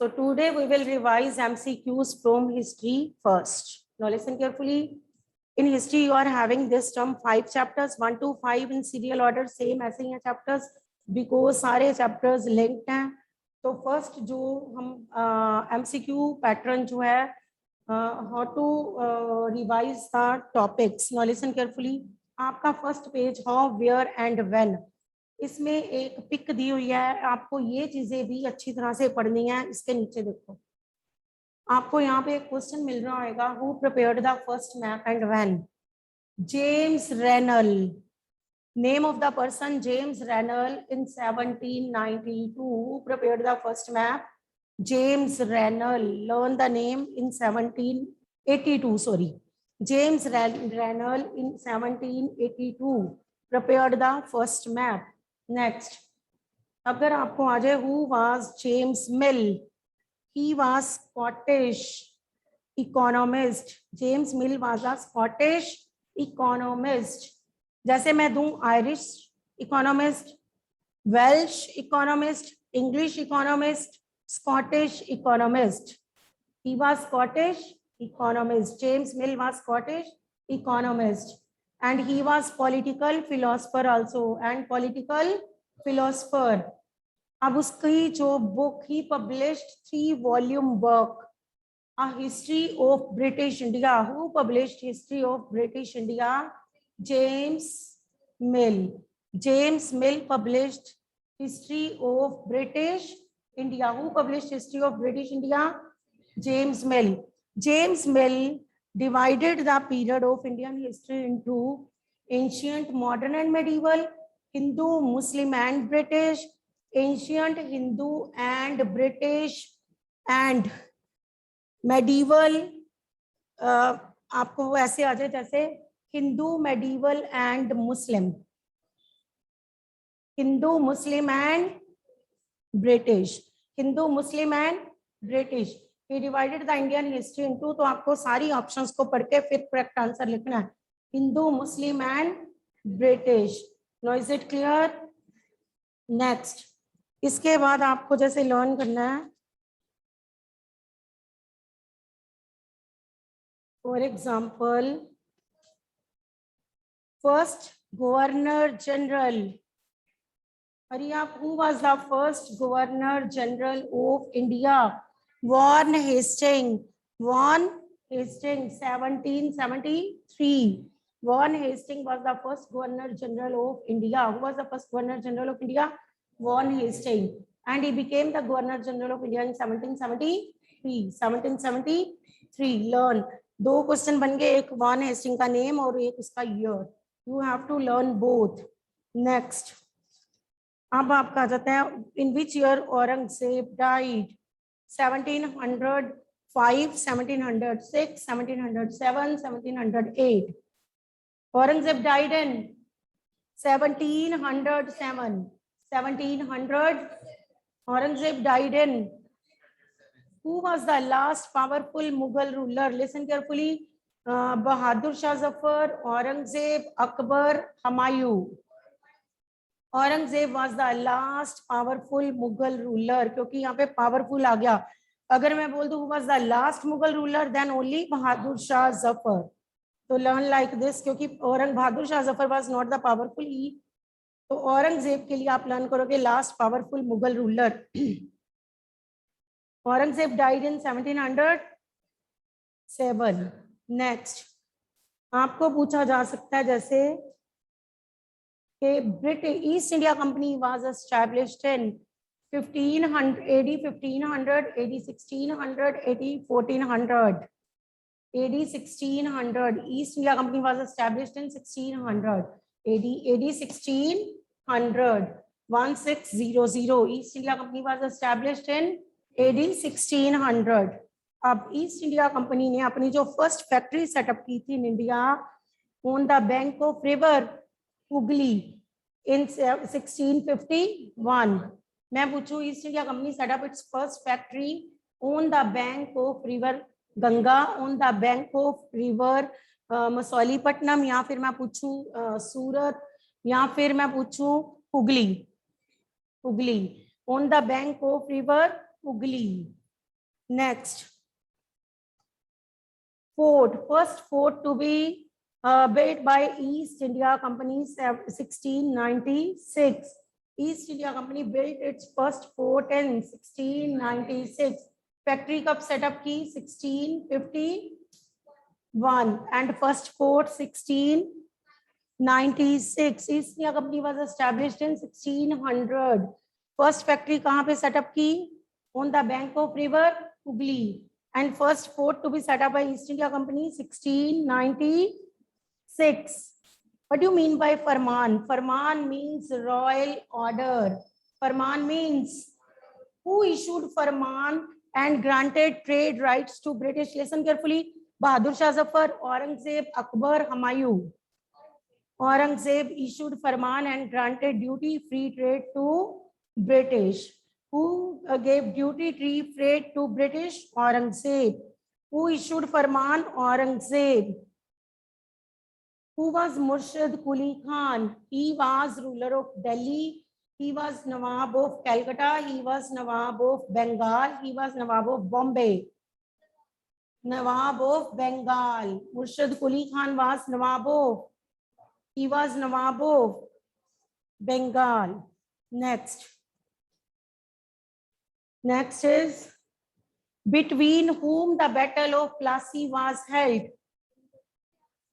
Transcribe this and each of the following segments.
So today we will revise MCQs from history first. Now listen carefully. In history you are having this term 5 chapters, 1 to 5 in serial order, same ऐसे ही हैं chapters because सारे chapters linked हैं. तो first जो हम MCQ pattern जो है how to revise the topics. Now listen carefully. आपका first page how, where and when. इसमें एक पिक दी हुई है, आपको ये चीजें भी अच्छी तरह से पढ़नी है. इसके नीचे देखो, आपको यहाँ पे एक क्वेश्चन मिल रहा होगा, who prepared the first map and when? James Rennell. Name of the person James Rennell in 1792. Who prepared the first map? James Rennell. Learn the name in 1782. Sorry, James Rennell in 1782 prepared the first map. Next, अगर आपको आ जाए who was James Mill? He was Scottish economist. James Mill was a Scottish economist. जैसे मैं दूं Irish economist, Welsh economist, English economist, Scottish economist. He was Scottish economist. James Mill was Scottish economist. And he was political philosopher also. And political philosopher. अब उसकी जो book he published 3-volume work, A History of British India. Who published History of British India? James Mill. James Mill published History of British India. Who published History of British India? James Mill. James Mill divided the period of Indian history into ancient, modern and medieval, Hindu, Muslim and British, ancient, Hindu and British and medieval. आपको ऐसे आ जाए जैसे Hindu, medieval and Muslim, Hindu, Muslim and British, Hindu, Muslim and British. He divided the Indian history into, तो आपको सारी options को पढ़ के फिर करेक्ट आंसर लिखना है. Hindu, Muslim and British. No is it clear? Next, इसके बाद आपको जैसे लर्न करना है, for example first governor general. अरे आप, who was the first governor general of India? Warren Hastings. Warren Hastings, 1773. Warren Hastings was the first Governor General of India. Who was the first Governor General of India? Warren Hastings. And he became the Governor General of India in 1773. 1773. Learn. दो question बन गए, एक Warren Hasting का name और एक उसका year. You have to learn both. Next. अब आपका आ जाता है, in which year Aurangzeb died? 1705, 1706, 1707, 1708. Aurangzeb died in 1707. 1700. Aurangzeb died in. Who was the last powerful Mughal ruler? Listen carefully. Bahadur Shah Zafar, Aurangzeb, Akbar, Humayun. Aurangzeb was the last powerful Mughal ruler. क्योंकि यहाँ पे powerful आ गया. अगर मैं बोल दूं who was the last Mughal ruler, then only बहादुर शाह जफर. तो learn like this, क्योंकि बहादुर Shah Zafar was not the powerful. तो औरंगजेब के लिए आप लर्न करोगे last powerful Mughal ruler. Aurangzeb died in 1707. Next, आपको पूछा जा सकता है जैसे British East India Company was established in 1500 AD, 1500 AD, 1600 AD, 1400 AD, 1600. East India Company was established in 1600 AD, AD 1600. 1600. East India Company was established in AD 1600. अब east India company ने अपनी जो फर्स्ट फैक्ट्री सेटअप की थी in India on the bank of river Hooghly in 1651. मैं पूछूं, East India company set up its first factory on the bank of river Ganga, on the bank of river Masulipatnam, या फिर मैं पूछूं सूरत, या फिर मैं पूछूं Hooghly. Hooghly, on the bank of river Hooghly. Next, fort, first fort to be built by East India Company 1696. East India Company built its first fort in 1696. Factory कब setup की 1651 and first fort 1696. East India Company was established in 1600. First factory कहाँ पे setup की? On the bank of river Hooghly. And first fort to be set up by East India Company 1696. What do you mean by Farman? Farman means royal order. Farman means who issued Farman and granted trade rights to British. Listen carefully. Bahadur Shah Zafar, Aurangzeb, Akbar, Humayun. Aurangzeb issued Farman and granted duty-free trade to British. Who gave duty-free trade to British? Aurangzeb. Who issued Farman? Aurangzeb. Who was Murshid Quli Khan? He was ruler of Delhi. He was Nawab of Calcutta. He was Nawab of Bengal. He was Nawab of Bombay. Nawab of Bengal. Murshid Quli Khan was Nawab of. He was Nawab of Bengal. Next. Next is between whom the Battle of Plassey was held.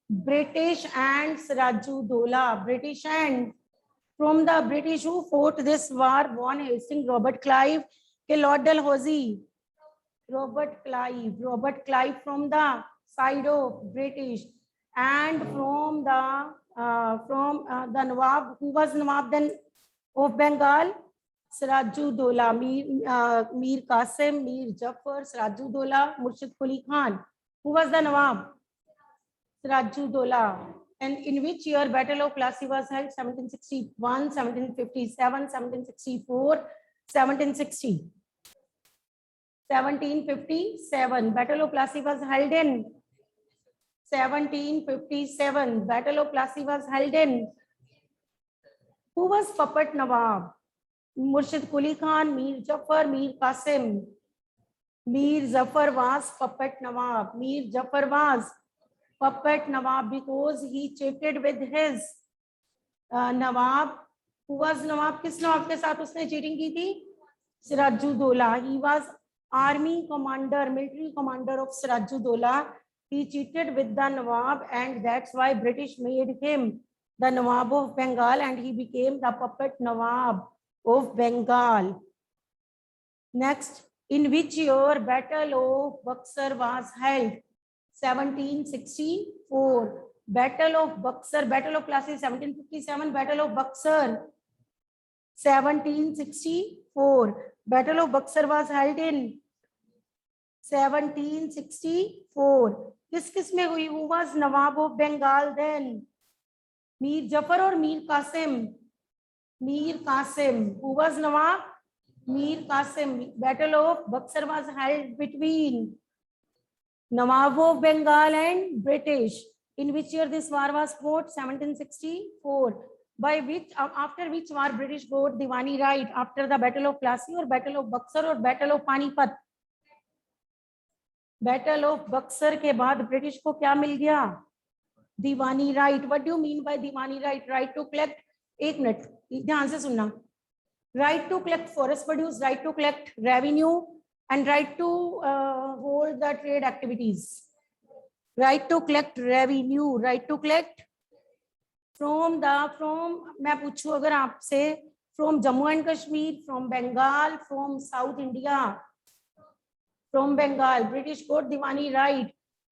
British and Sirajuddaulah. British and from the British who fought this war, Von Hastings, Robert Clive, Lord Dalhousie. Robert Clive from the side of British, and from the Nawab, who was Nawab then of Bengal, Sirajuddaulah, Mir Qasim, Mir Jafar, Sirajuddaulah, Murshid Quli Khan. Who was the Nawab? Sirajuddaulah. And in which year Battle of Plassey was held? 1761, 1757, 1764, 1760. 1757. Battle of Plassey was held in 1757. Battle of Plassey was held in. Who was puppet Nawab? Murshid Quli Khan, Mir Jafar, Mir Qasim. Mir Jafar was puppet Nawab. Mir Jafar was puppet Nawab because he cheated with his Nawab. Who was Nawab? किस नवाब के साथ उसने cheating की थी? Sirajuddaulah. He was army commander, military commander of Sirajuddaulah. He cheated with the Nawab, and that's why British made him the Nawab of Bengal, and he became the puppet Nawab of Bengal. Next, in which year Battle of Buxar was held? 1764. Battle of Buxar, Battle of Plassey 1757, Battle of Buxar 1764. Battle of Buxar was held in 1764. किस में हुई? Who was Nawab of Bengal then? Mir Jafar or Mir Qasim? Mir Qasim. Who was Nawab? Mir Qasim. Battle of Buxar was held between Nawab of Bengal and British. In which year this war was fought? 1764. By which, after which war British got Diwani right? After the Battle of Plassey or Battle of Buxar or Battle of Panipat? Battle of Buxar के बाद British को क्या मिल गया? Diwani right. What do you mean by Diwani right? Right to collect. एक minute ध्यान से सुनना. Right to collect forest produce, right to collect revenue, and right to hold the trade activities. Right to collect revenue, right to collect from मैं पूछूं अगर आपसे from Jammu and Kashmir, from Bengal, from South India, from Bengal, British got Diwani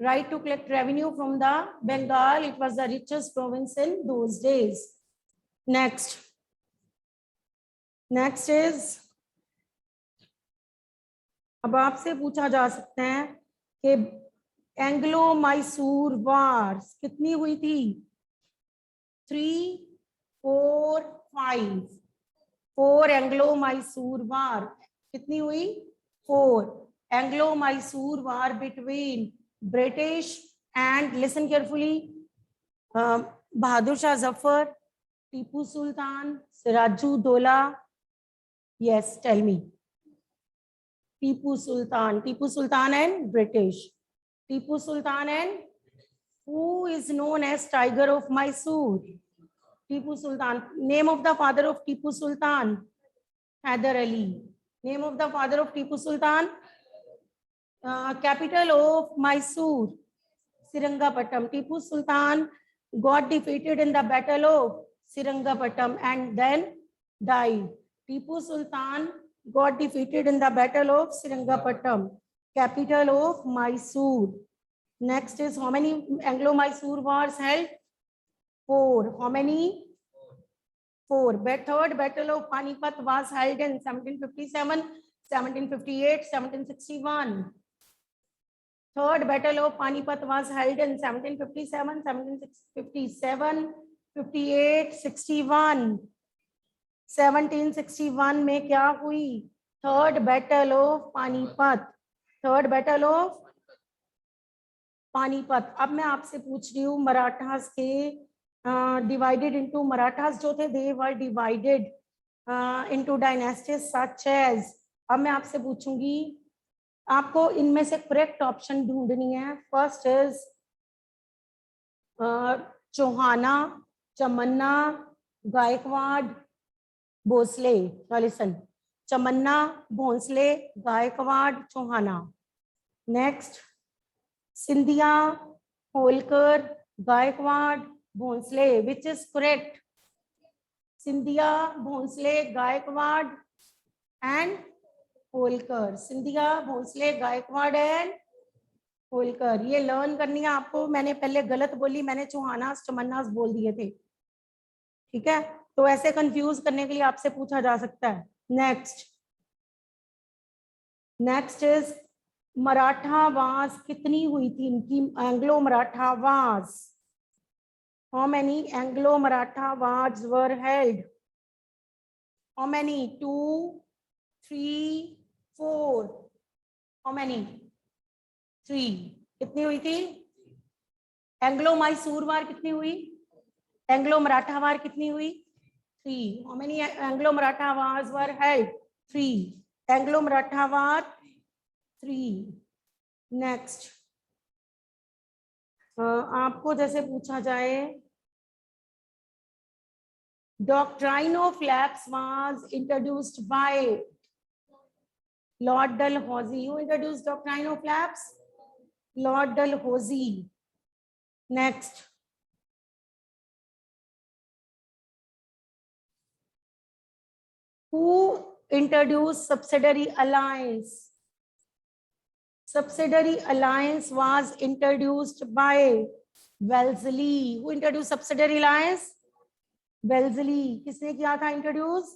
right to collect revenue from the Bengal. It was the richest province in those days. Next is, अब आपसे पूछा जा सकता है कि Anglo Mysore wars कितनी हुई थी? 3, 4, 5. 4 एंग्लो मैसूर वार कितनी हुई? 4. Anglo Mysore war between British and, listen carefully, Bahadur Shah Zafar, Tipu Sultan, Sirajuddaula. Yes, tell me. Tipu Sultan and British. Tipu Sultan and who is known as Tiger of Mysore? Tipu Sultan. Name of the father of Tipu Sultan? Hyder Ali. Name of the father of Tipu Sultan? Capital of Mysore? Seringapatam. Tipu Sultan got defeated in the battle of Seringapatam and then died. Tipu Sultan got defeated in the battle of Seringapatam, capital of Mysore. Next is how many Anglo-Mysore wars held? 4. How many? 4. Third battle of Panipat was held in 1757, 1758, 1761. Third battle of Panipat was held in 1757, 1757, 58, 61. 1761 में क्या हुई? Third battle of Panipat. Third battle of Panipat. अब मैं आपसे पूछ रही हूँ मराठास के डिवाइडेड इनटू मराठास जो थे they were divided into dynasties such as. अब मैं आपसे पूछूंगी आपको इनमें से करेक्ट ऑप्शन ढूंढनी है. First is Chauhana, Chamanna, Gaikwad, Bhosle. Listen, Chamanna, Bhosle, Gaikwad, Chauhana. Next Scindia, Holkar, Gaikwad, Bhosle. Which is correct? Scindia, Bhosle, Gaikwad and Holkar. Scindia, Bhosle, Gaikwad and Holkar. ये लर्न करनी है आपको. मैंने पहले गलत बोली, मैंने चौहानास चमन्नास बोल दिए थे. ठीक है, तो ऐसे कंफ्यूज करने के लिए आपसे पूछा जा सकता है. नेक्स्ट इज मराठा वास कितनी हुई थी इनकी? एंग्लो मराठा वास. How many Anglo Maratha wars were held? How many? 2, 3, 4. How many? 3. कितनी हुई थी? एंग्लो मैसूर वार कितनी हुई? एंग्लो मराठा वार कितनी हुई? 3. How many Anglo Maratha wars were held? 3. Anglo Maratha war 3. Next, आपको जैसे पूछा जाए Doctrine of lapse was introduced by Lord Dalhousie. Who introduced Doctrine of lapse? Lord Dalhousie. Next, who introduced subsidiary alliance? Subsidiary alliance was introduced by Wellesley. Who introduced subsidiary alliance? Wellesley. किसने किया था introduce?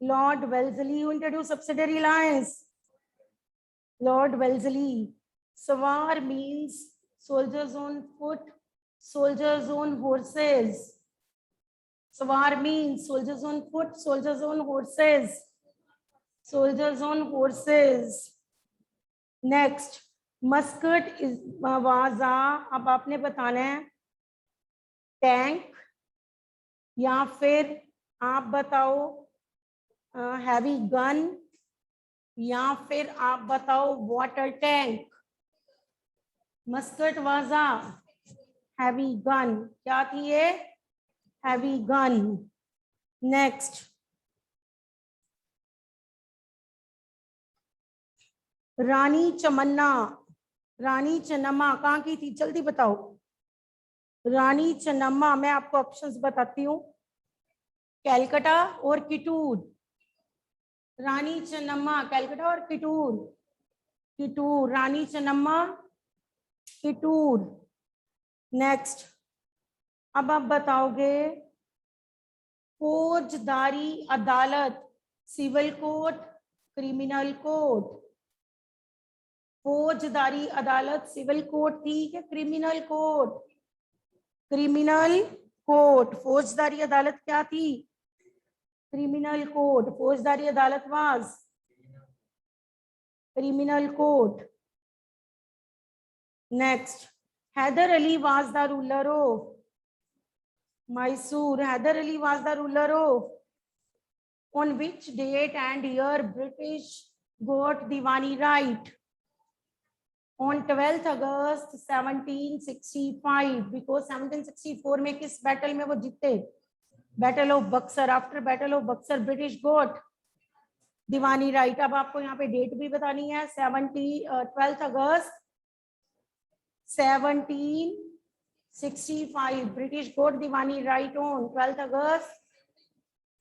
Lord Wellesley. Who introduced subsidiary alliance? Lord Wellesley. Sawar means soldiers on foot, soldiers on horses. Sawar means soldiers on foot, soldiers on horses, soldiers on horses. Next, musket is वाजा. अब आपने बताना है tank या फिर आप बताओ heavy gun या फिर आप बताओ वाटर टैंक. मस्कट वाजा हैवी गन. क्या थी ये? Heavy gun. नेक्स्ट, रानी चमन्ना. रानी चन्नम्मा कहाँ की थी? जल्दी बताओ. रानी चन्नम्मा, मैं आपको ऑप्शंस बताती हूँ, कैलकाटा और किटूर. रानी चन्नम्मा, कैलकाटा और किटूर. किटूर. रानी चन्नम्मा, किटूर. नेक्स्ट, अब आप बताओगे फौजदारी अदालत, सिविल कोर्ट, क्रिमिनल कोर्ट. फौजदारी अदालत सिविल कोर्ट थी क्या क्रिमिनल कोर्ट? Criminal court. फौजदारी अदालत क्या थी? Criminal court. फौजदारी अदालत was criminal court. Next, Hyder Ali was the ruler of Mysore. Hyder Ali was the ruler of. On which date and year British got Diwani right on 12th August 1765 because 1764 में किस battle में वो जीते? Battle of Buxar. After battle of Buxar British got Deewani right. अब आपको यहाँ पे date भी बतानी है. 12th August 1765 British got Deewani right on 12th August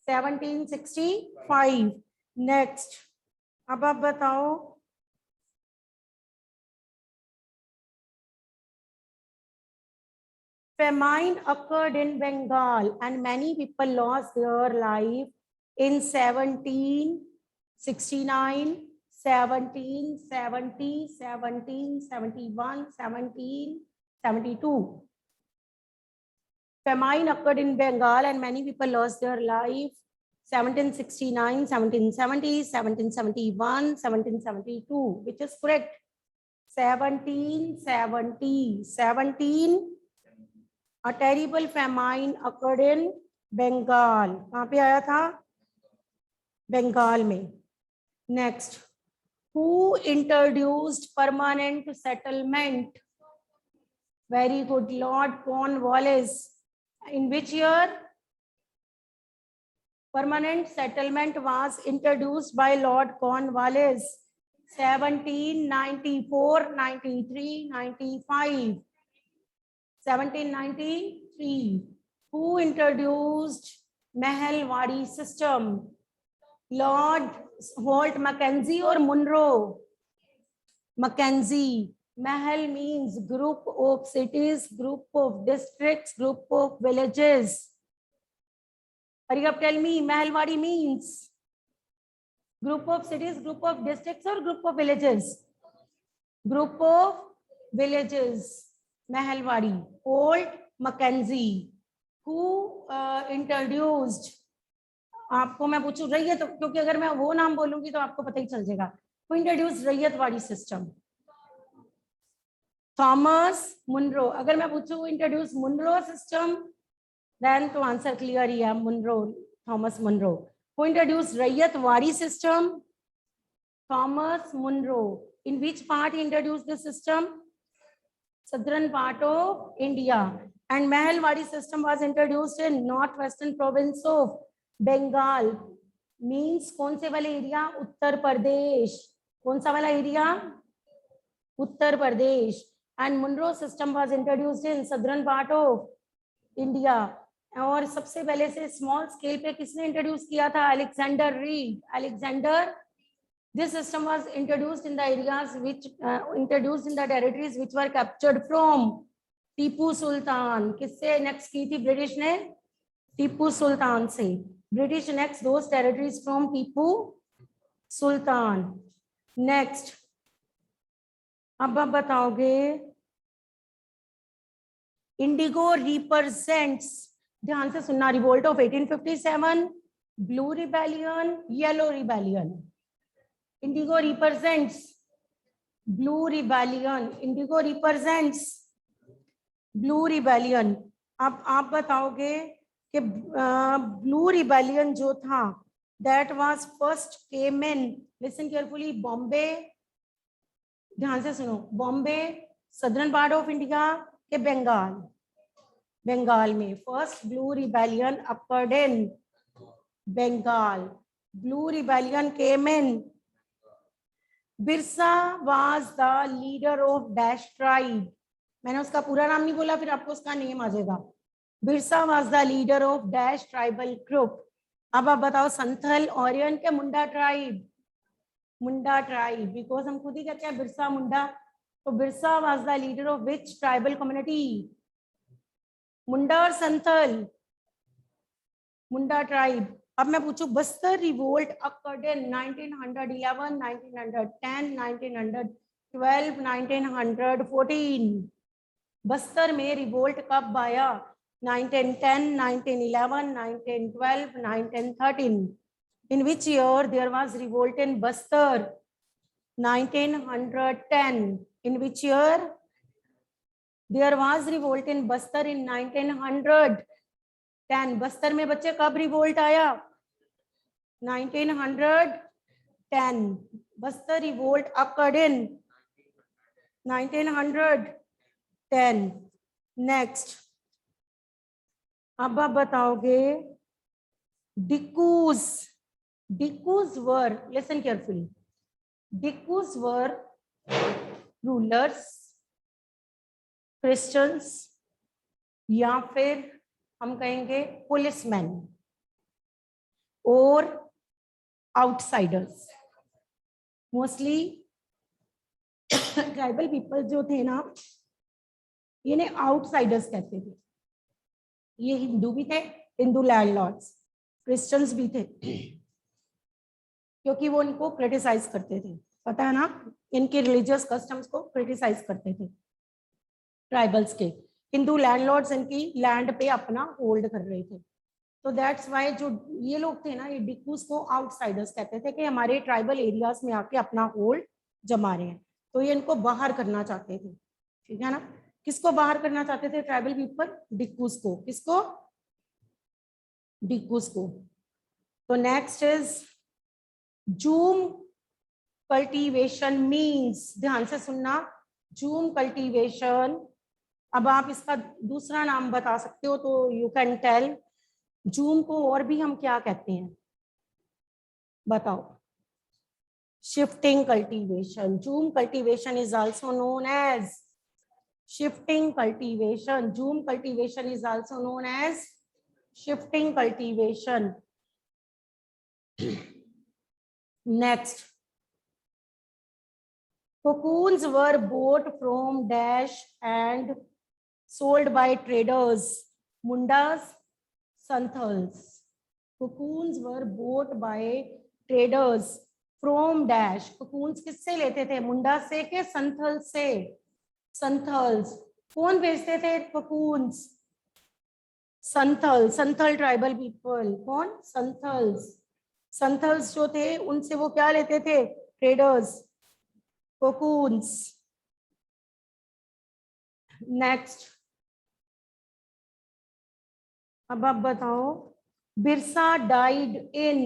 1765. Next, अब आप बताओ. Famine occurred in Bengal and many people lost their life in 1769, 1770, 1771, 1772. Famine occurred in Bengal and many people lost their life 1769, 1770, 1771, 1772, which is correct. 1770. A terrible famine occurred in Bengal. कहाँ पे आया था? बंगाल में. Next, who introduced permanent settlement? Very good, Lord Cornwallis. In which year permanent settlement was introduced by Lord Cornwallis? 1794, 93, 95. 1793. Who introduced Mahalwadi system? Lord Holt Mackenzie or Munro? Mackenzie. Mahal means group of cities, group of districts, group of villages. Hurry up, tell me. Mahalwadi means group of cities, group of districts, or group of villages? Group of villages. Mahalwadi. Holt Mackenzie. Who introduced? आपको मैं पूछूं रैयत, क्योंकि अगर मैं वो नाम बोलूंगी तो आपको पता ही चल जाएगा. Who introduced Ryotwari system? Thomas Munro. अगर मैं पूछूं इंट्रोड्यूस मुनरो सिस्टम, देन तो आंसर क्लियर ही है, Munro, Thomas Munro. Who introduced Ryotwari system? Thomas Munro. In which part he introduced the system? Southern part of India. And Mahalwadi system was introduced in northwestern province of Bengal. Means कौन से वाले area? Uttar Pradesh. कौन सा वाला area? Uttar Pradesh. And Munro system was introduced in southern part of India. और सबसे पहले से स्मॉल स्केल पे किसने इंट्रोड्यूस किया था? Alexander read. Alexander. This system was introduced in the areas which introduced in the territories which were captured from Tipu Sultan. किससे next की थी ब्रिटिश ने? टीपू सुल्तान से. British next those territories from Tipu Sultan. Next, अब आप बताओगे इंडिगो रिप्रेजेंट्स. ध्यान से सुनना. Revolt of 1857, blue rebellion, yellow rebellion. Indigo represents blue rebellion. Indigo represents blue rebellion. अब आप बताओगे कि blue rebellion जो था, that was first came in, listen carefully, Bombay. ध्यान से सुनो. Bombay, southern part of India के बंगाल. बंगाल में first blue rebellion occurred in Bengal. Blue rebellion came in. Birsa was the leader of dash tribe. मैंने उसका पूरा नाम नहीं बोला, फिर आपको उसका नेम आ जाएगा. Birsa was the leader of dash tribal group. अब आप बताओ संथल, ऑरियन के मुंडा ट्राइब. मुंडा ट्राइब, बिकॉज हम खुद ही कहते हैं बिरसा मुंडा. तो Birsa was the leader of which tribal community? मुंडा और संथल? मुंडा ट्राइब. अब मैं पूछूं Bastar revolt occurred in 1911, 1910, 1912, 1914. Bastar में रिवोल्ट कब आया? 1910, 1911, 1912, 1913. In which year there was revolt in Bastar? 1910. In which year there was revolt in Bastar? In 1910. Bastar में बच्चे कब रिवोल्ट आया? 1910. Bastar revolt occurred in 1910. Next, अब आप बताओगे Dikkus. Dikkus were, listen carefully. Dikkus were rulers, Christians, या फिर हम कहेंगे पुलिसमैन और आउटसाइडर्स. मोस्टली ट्राइबल पीपल जो थे ना, इन्हें आउटसाइडर्स कहते थे. ये हिंदू भी थे, हिंदू लैंडलॉर्ड्स, क्रिश्चियंस भी थे, क्योंकि वो इनको क्रिटिसाइज करते थे. पता है ना, इनके रिलीजियस कस्टम्स को क्रिटिसाइज करते थे ट्राइबल्स के. हिंदू लैंडलॉर्ड्स इनकी लैंड पे अपना होल्ड कर रहे थे. तो दैट्स वाई जो ये लोग थे ना, ये डिक्कूस को आउटसाइडर्स कहते थे कि हमारे ट्राइबल एरियाज में आके अपना होल्ड जमा रहे हैं. तो ये इनको बाहर करना चाहते थे. ठीक है ना. किसको बाहर करना चाहते थे ट्राइबल पीपल? डिक्कूस को. किसको? डिक्कूस को. तो next is zoom cultivation means, ध्यान से सुनना, जूम कल्टीवेशन. अब आप इसका दूसरा नाम बता सकते हो तो यू कैन टेल. जूम को और भी हम क्या कहते हैं बताओ? Shifting cultivation. Jhum cultivation is also known as shifting cultivation. Zoom cultivation is also known as shifting cultivation. Next, cocoons were bought from dash and sold by traders. Mundas, Santhals. Cocoons were bought by traders from dash. Cocoons किससे लेते थे? मुंडा से के संथल से? संथल्स. कौन बेचते थे cocoons? Santhal. Santhal tribal people. कौन? संथल्स. संथल्स जो थे उनसे वो क्या लेते थे? ट्रेडर्स. cocoons. नेक्स्ट, अब आप बताओ. Birsa died in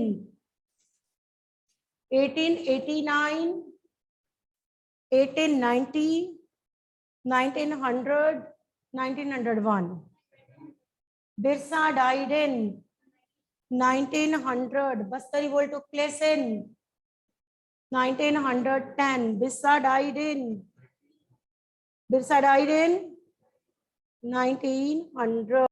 1889, 1890, 1900, 1901. Birsa died in 1900. Bastar revolt took place in 1910. Birsa died in 1900.